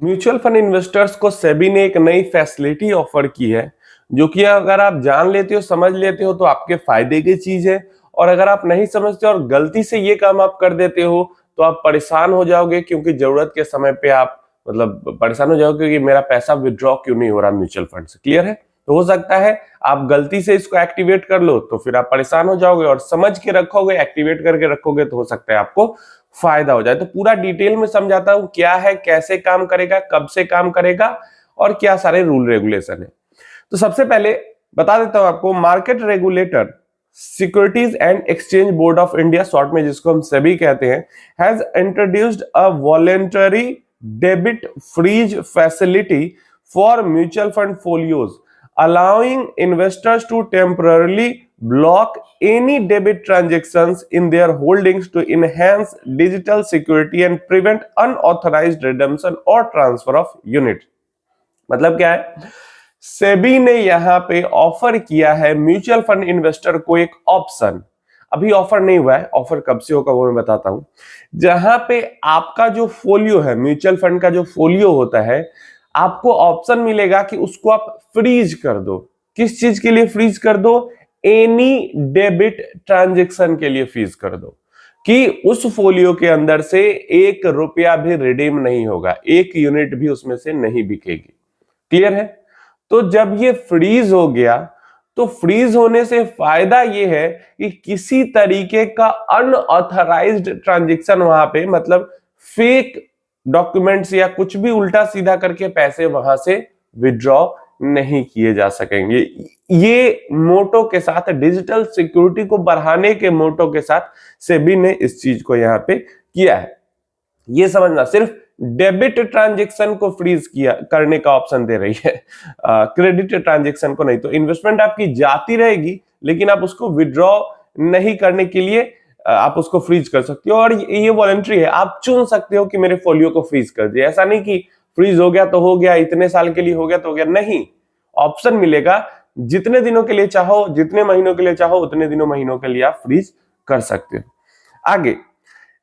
Mutual fund investors को सेबी ने एक नई फैसिलिटी ऑफर की है, जो कि अगर आप जान लेते हो, समझ लेते हो तो आपके फायदे की चीज है। और अगर आप नहीं समझते और गलती से ये काम आप कर देते हो तो आप परेशान हो जाओगे, क्योंकि जरूरत के समय पे आप परेशान हो जाओगे कि मेरा पैसा विड्रॉ क्यों नहीं हो रहा म्यूचुअल फंड से। क्लियर है? तो हो सकता है आप गलती से इसको एक्टिवेट कर लो तो फिर आप परेशान हो जाओगे, और समझ के रखोगे, एक्टिवेट करके रखोगे तो हो सकता है आपको फायदा हो जाए। तो पूरा डिटेल में समझाता हूं क्या है, कैसे काम करेगा, कब से काम करेगा और क्या सारे रूल रेगुलेशन है। तो सबसे पहले बता देता हूं आपको, market regulator securities and exchange board of India, short में जिसको हम सेबी कहते हैं, has introduced a voluntary debit freeze facility for mutual fund folios, allowing investors to temporarily block any debit transactions in their holdings to enhance digital security and prevent unauthorized redemption or transfer of unit। मतलब क्या है, सेबी ने यहां पे offer किया है mutual fund investor को एक ऑप्शन। अभी ऑफर नहीं हुआ है, ऑफर कब से होगा वो मैं बताता हूं। जहां पे आपका जो फोलियो है, म्यूचुअल फंड का जो फोलियो होता है, आपको ऑप्शन मिलेगा कि उसको आप फ्रीज कर दो। किस चीज के लिए फ्रीज कर दो? एनी डेबिट ट्रांजैक्शन के लिए फ्रीज कर दो, कि उस फोलियो के अंदर से 1 रुपया भी रिडीम नहीं होगा, 1 यूनिट भी उसमें से नहीं बिकेगी। क्लियर है? तो जब ये फ्रीज हो गया तो फ्रीज होने से फायदा ये है कि किसी तरीके का अनऑथराइज्ड ट्रांजैक्शन वहां पे, मतलब फेक डॉक्यूमेंट्स या कुछ भी उल्टा सीधा करके पैसे वहां से विड्रॉ नहीं किए जा सकेंगे। ये मोटो के साथ, डिजिटल सिक्योरिटी को बढ़ाने के मोटो के साथ सेबी ने इस चीज को यहां पे किया है। ये समझना, सिर्फ डेबिट ट्रांजैक्शन को फ्रीज किया करने का ऑप्शन दे रही है, क्रेडिट ट्रांजैक्शन को नहीं। तो इन्वेस्टमेंट आपकी जाती रहेगी, लेकिन आप उसको विड्रॉ नहीं करने के लिए आप उसको फ्रीज कर सकते हो। और ये वॉलंटरी है, आप चुन सकते हो कि मेरे फोलियो को फ्रीज कर दिया। ऐसा नहीं कि फ्रीज हो गया तो हो गया, इतने साल के लिए हो गया तो हो गया, नहीं। ऑप्शन मिलेगा, जितने दिनों के लिए चाहो, जितने महीनों के लिए चाहो, उतने दिनों महीनों के लिए आप फ्रीज कर सकते हो। आगे,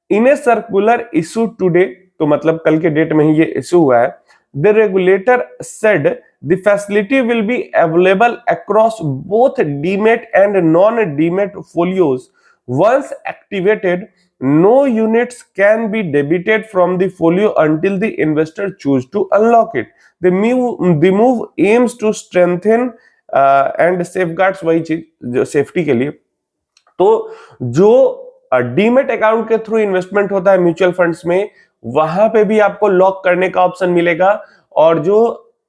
इन ए सर्कुलर इशू टुडे, तो मतलब कल के डेट में ही ये इशू हुआ है। The regulator said the facility will be available across both demat and non demat folios. Once activated, no units can be debited from the folio until the investor choose to unlock it. The move aims to strengthen and safeguards, वही चीज जो safety के लिए। तो जो demat account के through investment होता है म्यूचुअल फंड्स में, वहां पे भी आपको लॉक करने का ऑप्शन मिलेगा। और जो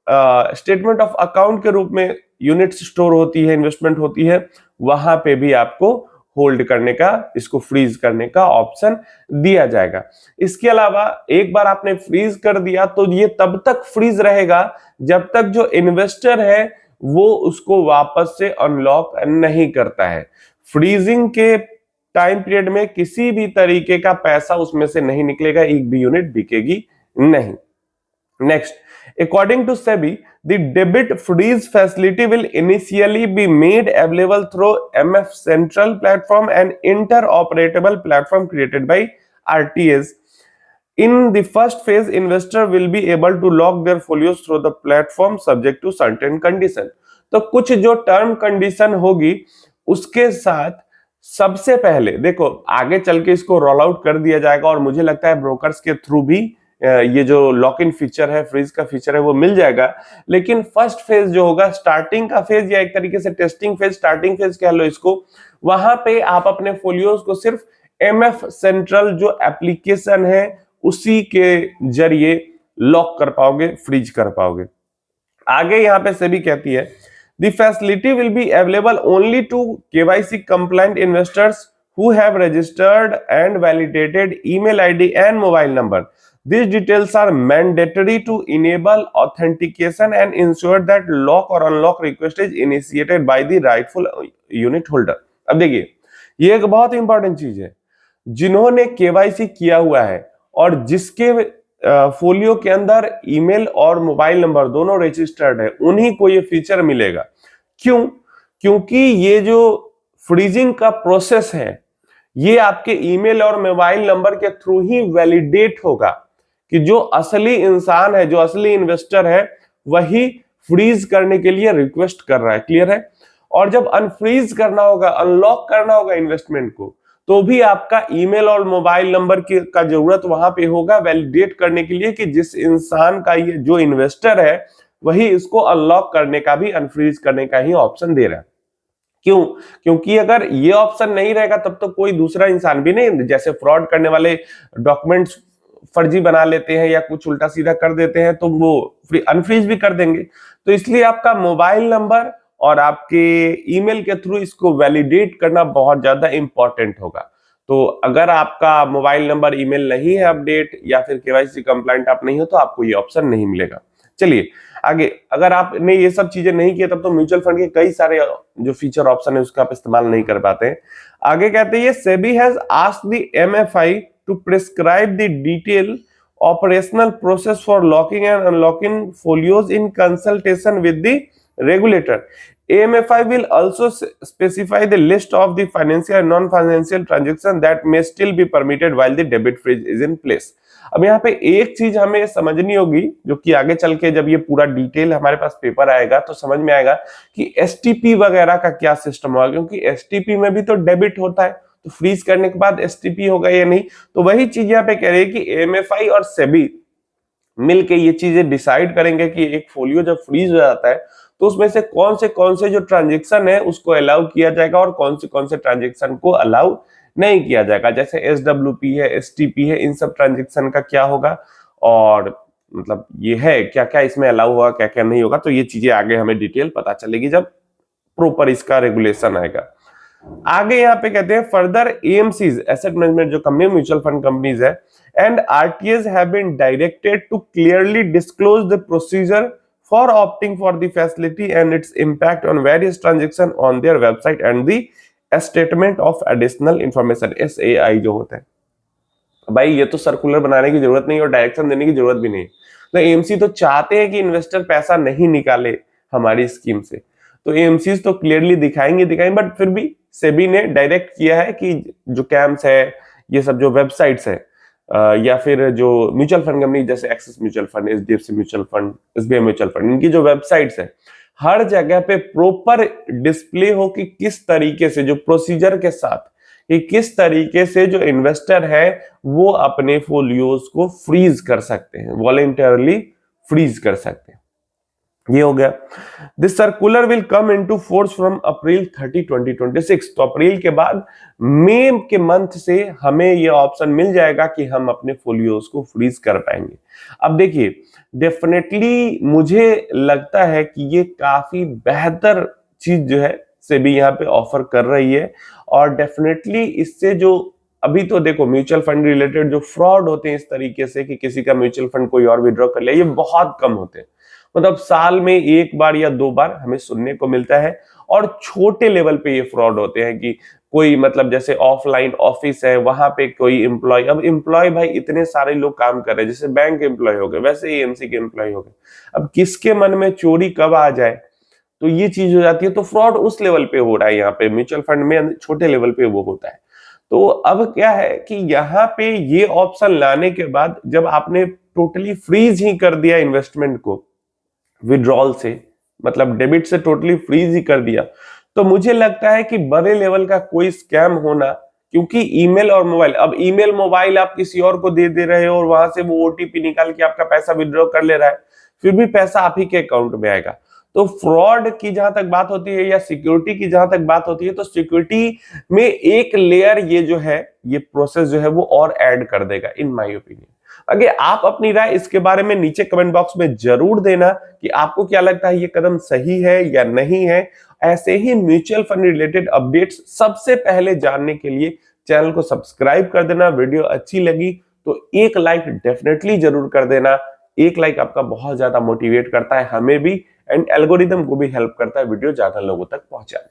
स्टेटमेंट ऑफ अकाउंट के रूप में यूनिट्स स्टोर होती है, इन्वेस्टमेंट होती है, वहां पे भी आपको होल्ड करने का, इसको फ्रीज करने का ऑप्शन दिया जाएगा। इसके अलावा एक बार आपने फ्रीज कर दिया तो ये तब तक फ्रीज रहेगा जब तक जो इन्वेस्टर है वो उसको वापस से अनलॉक नहीं करता है। फ्रीजिंग के टाइम पीरियड में किसी भी तरीके का पैसा उसमें से नहीं निकलेगा, एक भी यूनिट बिकेगी नहीं। Next, according to SEBI, the debit freeze facility will initially be made available through MF Central platform and interoperable platform created by RTAs. In the first phase, investor will be able to lock their folios through the platform subject to certain condition. तो कुछ जो term condition होगी उसके साथ सबसे पहले देखो, आगे चल के इसको रोल आउट कर दिया जाएगा, और मुझे लगता है ब्रोकर्स के थ्रू भी ये जो लॉक इन फीचर है, फ्रीज का फीचर है, वो मिल जाएगा। लेकिन फर्स्ट फेज जो होगा, स्टार्टिंग का फेज या एक तरीके से टेस्टिंग फेज, स्टार्टिंग फेज कह लो इसको, वहां पे आप अपने फोलियोज को सिर्फ MF सेंट्रल जो एप्लीकेशन है उसी के जरिए लॉक कर पाओगे, फ्रीज कर पाओगे। आगे यहां पे सेबी कहती है, the facility will be available only to KYC compliant investors who have registered and validated email ID and mobile number. These details are mandatory to enable authentication and ensure that lock or unlock request is initiated by the rightful unit holder. अब देखिए, ये एक बहुत important चीज है। जिन्होंने KYC किया हुआ है और जिसके फोलियो के अंदर ईमेल और मोबाइल नंबर दोनों रजिस्टर्ड है, उन्हीं को ये फीचर मिलेगा। क्यों? क्योंकि ये जो फ्रीजिंग का प्रोसेस है ये आपके ईमेल और मोबाइल नंबर के थ्रू ही वैलिडेट होगा। कि जो असली इंसान है, जो असली इन्वेस्टर है, वही फ्रीज करने के लिए रिक्वेस्ट कर रहा है। क्लियर है? और जब अनफ्रीज करना होगा, अनलॉक करना होगा इन्वेस्टमेंट को, तो भी आपका ईमेल और मोबाइल नंबर का जरूरत वहां पे होगा वैलिडेट करने के लिए कि जिस इंसान का ये जो इन्वेस्टर है वही इसको अनलॉक करने का भी, अनफ्रीज करने का ही ऑप्शन दे रहा है। क्यों? क्योंकि अगर ये ऑप्शन नहीं रहेगा तब तो कोई दूसरा इंसान भी नहीं, जैसे फ्रॉड करने वाले डॉक्यूमेंट्स फर्जी बना लेते हैं या कुछ उल्टा सीधा कर देते हैं तो वो अनफ्रीज भी कर देंगे। तो इसलिए आपका मोबाइल नंबर और आपके ईमेल के थ्रू इसको वैलिडेट करना बहुत ज्यादा इंपॉर्टेंट होगा। तो अगर आपका मोबाइल नंबर, ईमेल नहीं है अपडेट या फिर केवाईसी कंप्लायंट आप नहीं हो तो आपको ये ऑप्शन नहीं मिलेगा। चलिए आगे, अगर आपने ये सब चीजें नहीं किया तब तो म्यूचुअल फंड के कई सारे जो फीचर ऑप्शन है उसका आप इस्तेमाल नहीं कर पाते हैं। आगे कहते हैं SEBI has asked the MFI to prescribe the detail operational process for locking and unlocking folios in consultation with the regulator. AMFI will also specify the list of the financial and non-financial transactions that may still be permitted while the debit freeze is in place. अब यहाँ पे एक चीज हमें समझनी होगी, जो कि आगे चल के जब ये पूरा डिटेल हमारे पास पेपर आएगा तो समझ में आएगा कि एसटीपी वगैरह का क्या सिस्टम होगा, क्योंकि एसटीपी में भी तो डेबिट होता है, तो फ्रीज करने के बाद एसटीपी होगा या नहीं। तो वही चीज यहाँ पे कह रही है कि एएमएफआई और सेबी मिलके ये चीजें डिसाइड करेंगे कि एक फोलियो जब फ्रीज हो जाता है तो उसमें से कौन से जो ट्रांजेक्शन है उसको अलाउ किया जाएगा और कौन से ट्रांजेक्शन को अलाउ नहीं किया जाएगा। जैसे एसडब्ल्यूपी है, एसटीपी है, इन सब ट्रांजेक्शन का क्या होगा और मतलब ये है क्या क्या इसमें अलाउ होगा, क्या क्या नहीं होगा। तो ये चीजें आगे हमें डिटेल पता चलेगी जब प्रॉपर इसका रेगुलेशन आएगा। आगे यहाँ पे कहते हैं फर्दर एएमसीज, एसेट मैनेजमेंट जो कंपनी, म्यूचुअल फंड कंपनीज है, and RTS have been directed to clearly disclose the procedure for opting for the facility and its impact on various transaction on their website and the statement of additional information, SAI जो होता है। भाई ये तो circular बनाने की जरूरत नहीं और डायरेक्शन देने की जरूरत भी नहीं। तो एएमसी तो चाहते हैं कि इन्वेस्टर पैसा नहीं निकाले हमारी स्कीम से, तो एएमसीज तो क्लियरली दिखाएंगे, बट फिर भी सेबी ने डायरेक्ट किया है कि जो कैंप्स है, ये सब जो वेबसाइट्स है या फिर जो म्यूचुअल फंड कंपनी जैसे axis mutual fund, HDFC mutual fund, SBI mutual fund, इनकी जो वेबसाइट्स है हर जगह पे प्रॉपर डिस्प्ले हो कि किस तरीके से, जो प्रोसीजर के साथ, कि किस तरीके से जो इन्वेस्टर है वो अपने फोलियोज को फ्रीज कर सकते हैं, वॉलंटरली फ्रीज कर सकते हैं। ये हो गया। This circular will come into force from April 30, 2026। तो अप्रैल के बाद मई के मंथ से हमें ये ऑप्शन मिल जाएगा कि हम अपने फोलियोज को फ्रीज कर पाएंगे। अब देखिए, डेफिनेटली मुझे लगता है कि ये काफी बेहतर चीज जो है सेबी यहाँ पे ऑफर कर रही है, और डेफिनेटली इससे जो अभी तो देखो म्यूचुअल फंड रिलेटेड जो फ्रॉड होते हैं इस तरीके से कि किसी का म्यूचुअल फंड कोई और विड्रॉ कर लिया, ये बहुत कम होते हैं। मतलब साल में एक बार या दो बार हमें सुनने को मिलता है, और छोटे लेवल पे ये फ्रॉड होते हैं कि कोई मतलब जैसे ऑफलाइन ऑफिस है, वहां पे कोई एम्प्लॉय, अब एम्प्लॉय भाई इतने सारे लोग काम कर रहे हैं, जैसे बैंक एम्प्लॉय हो गए वैसे एएमसी के एम्प्लॉय हो गए, अब किसके मन में चोरी कब आ जाए तो ये चीज हो जाती है। तो फ्रॉड उस लेवल पे हो रहा है, यहाँ पे म्यूचुअल फंड में छोटे लेवल पे वो होता है। तो अब क्या है कि यहाँ पे ये ऑप्शन लाने के बाद जब आपने टोटली फ्रीज ही कर दिया इन्वेस्टमेंट को, विड्रॉल से मतलब डेबिट से टोटली फ्रीज ही कर दिया, तो मुझे लगता है कि बड़े लेवल का कोई स्कैम होना, क्योंकि ईमेल और मोबाइल, अब ईमेल मोबाइल आप किसी और को दे रहे हो और वहां से वो ओटीपी निकाल के आपका पैसा विड्रॉ कर ले रहा है, फिर भी पैसा आप ही के अकाउंट में आएगा। तो फ्रॉड की जहां तक बात होती है या सिक्योरिटी की जहां तक बात होती है, तो सिक्योरिटी में एक लेयर ये जो है, ये प्रोसेस जो है वो और ऐड कर देगा इन माय ओपिनियन। आगे आप अपनी राय इसके बारे में नीचे कमेंट बॉक्स में जरूर देना कि आपको क्या लगता है, ये कदम सही है या नहीं है। ऐसे ही म्यूचुअल फंड रिलेटेड अपडेट्स सबसे पहले जानने के लिए चैनल को सब्सक्राइब कर देना। वीडियो अच्छी लगी तो एक लाइक डेफिनेटली जरूर कर देना। एक लाइक आपका बहुत ज्यादा मोटिवेट करता है हमें भी, एंड एल्गोरिदम को भी हेल्प करता है वीडियो ज्यादा लोगों तक पहुंचाने।